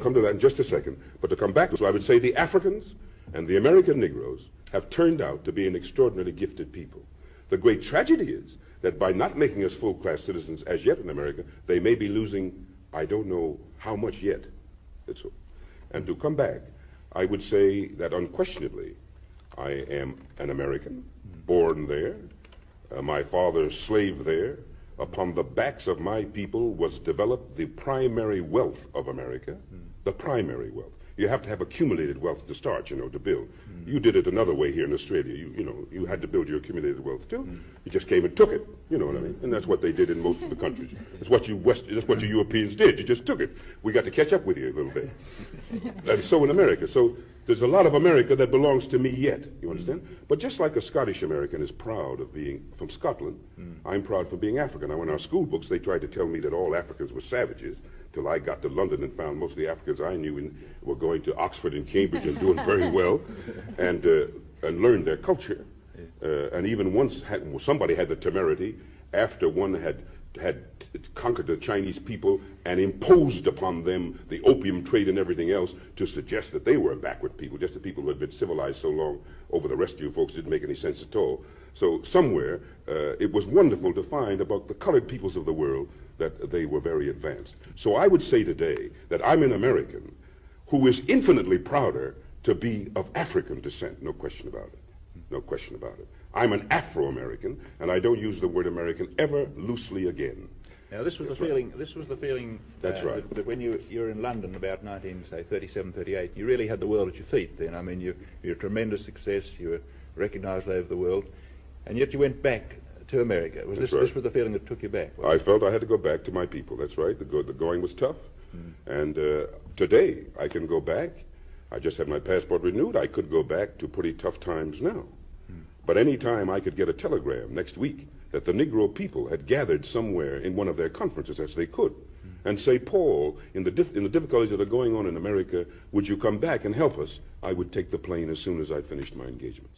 Come to that in just a second, but to come back to it, so I would say the Africans and the American Negroes have turned out to be an extraordinarily gifted people. The great tragedy is that by not making us full-class citizens as yet in America, they may be losing, I don't know how much yet. And to come back, I would say that unquestionably, I am an American, born there. My father slaved there. Upon the backs of my people was developed the primary wealth of America, the primary wealth. You have to have accumulated wealth to start, to build. You did it another way here in Australia. You had to build your accumulated wealth too. You just came and took it, you know what I mean? And that's what they did in most of the countries. That's what you Europeans did. You just took it. We got to catch up with you a little bit. And so in America. So there's a lot of America that belongs to me yet, you understand? But just like a Scottish American is proud of being from Scotland, I'm proud for being African. Now in our school books, they tried to tell me that all Africans were savages, till I got to London and found most of the Africans I knew were going to Oxford and Cambridge and doing very well, and learned their culture. And even once somebody had the temerity, after one had conquered the Chinese people and imposed upon them the opium trade and everything else, to suggest that they were a backward people, just the people who had been civilized so long over the rest of you folks didn't make any sense at all. So somewhere, it was wonderful to find about the colored peoples of the world that they were very advanced. So I would say today that I'm an American who is infinitely prouder to be of African descent, no question about it. No question about it. I'm an Afro-American, and I don't use the word American ever loosely again. Now, this was the feeling. This was the feeling. That's right. That when you were in London about 1937, 38, you really had the world at your feet. Then, I mean, you're a tremendous success. You were recognised all over the world, and yet you went back to America. Was this? Right. This was the feeling that took you back? I felt I had to go back to my people. That's right. The going was tough, and today I can go back. I just had my passport renewed. I could go back to pretty tough times now. But any time I could get a telegram next week that the Negro people had gathered somewhere in one of their conferences, as they could, and say, Paul, in the difficulties that are going on in America, would you come back and help us? I would take the plane as soon as I finished my engagements.